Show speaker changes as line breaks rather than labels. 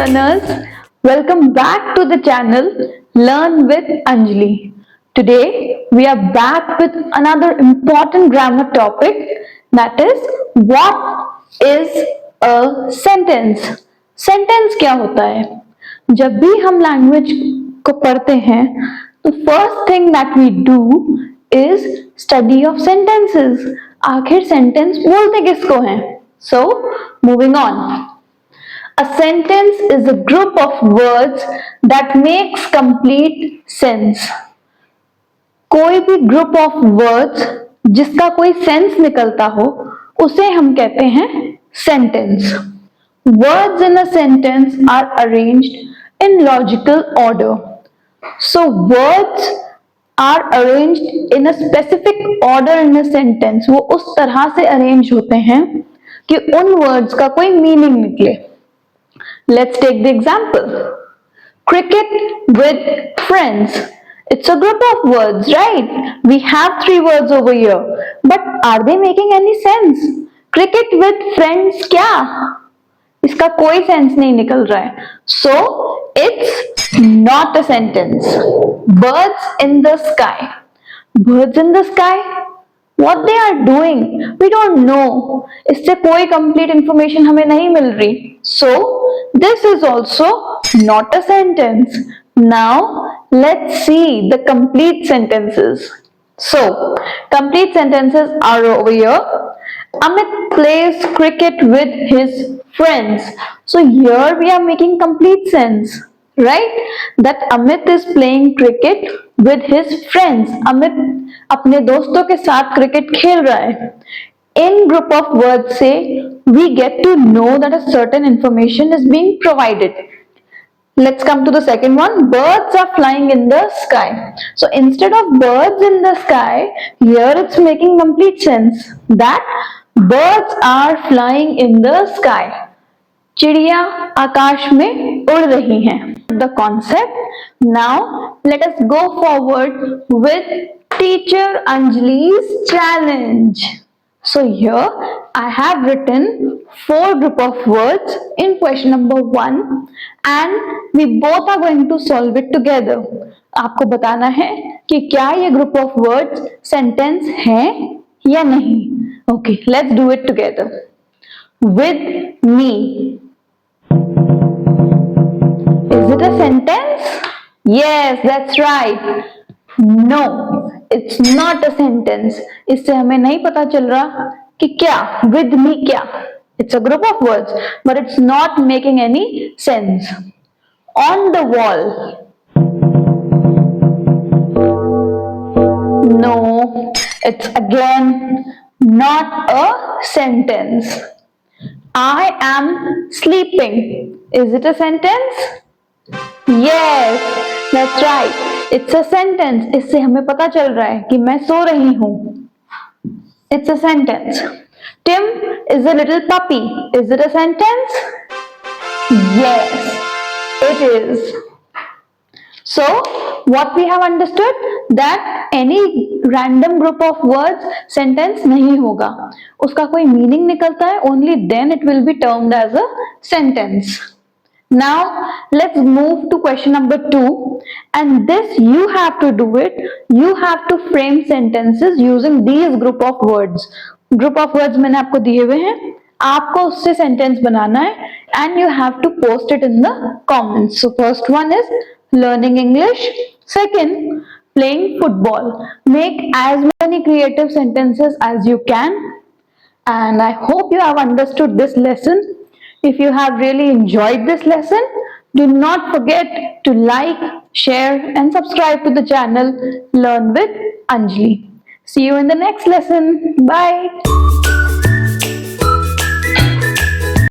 learners, welcome back to the channel Learn with Anjali. Today we are back with another important grammar topic, that is what is a sentence. Sentence क्या होता है? जब भी हम language को पढ़ते हैं तो first thing that we do is study of sentences. आखिर सेंटेंस बोलते किसको हैं? So moving on. A sentence is a group of words that makes complete sense. कोई भी group of words जिसका कोई sense निकलता हो उसे हम कहते हैं sentence. Words in a sentence are arranged in logical order. So words are arranged in a specific order in a sentence. वो उस तरह से arrange होते हैं कि उन words का कोई meaning निकले. Let's take the example. Cricket with friends. It's a group of words, right? We have three words over here. But are they making any sense? Cricket with friends क्या? इसका कोई sense नहीं निकल रहा है. So, it's not a sentence. Birds in the sky. Birds in the sky? What they are doing? We don't know. इससे कोई complete information हमें नहीं मिल रही. So, this is also not a sentence. Now, let's see the complete sentences. So, complete sentences are over here. Amit plays cricket with his friends. So, here we are making complete sense, right? That Amit is playing cricket with his friends. Amit अपने दोस्तों के साथ cricket खेल रहा है. In group of words से we get to know that a certain information is being provided. Let's come to the second one. Birds are flying in the sky. So instead of birds in the sky, here it's making complete sense that birds are flying in the sky. चिड़िया आकाश में उड़ रही हैं. The concept. Now let us go forward with Teacher Anjali's challenge. So here I have written 4 group of words in question number 1 and we both are going to solve it together. आपको बताना है कि क्या ये group of words sentence है या नहीं. Okay, let's do it together. With me. Is it a sentence? Yes, that's right. No, it's not a sentence. इससे हमें नहीं पता चल रहा कि क्या with me क्या. It's a group of words, but it's not making any sense. On the wall. No, it's again not a sentence. I am sleeping. Is it a sentence? Yes, that's right. It's a sentence. इससे हमें पता चल रहा है कि मैं सो रही हूँ. It's a sentence. Tim is a little puppy. Is it a sentence? Yes, it is. So, what we have understood that any random group of words sentence नहीं होगा. उसका कोई meaning निकलता है, only then it will be termed as a sentence. Now let's move to question number 2 and this you have to do it. You have to frame sentences using these group of words. Group of words मैंने आपको दिए हुए हैं, आपको उससे sentence बनाना है and you have to post it in the comments. So first one is learning English. Second, playing football. Make as many creative sentences as you can and I hope you have understood this lesson. If you have really enjoyed this lesson, do not forget to like, share and subscribe to the channel Learn with Anjali. See you in the next lesson. Bye.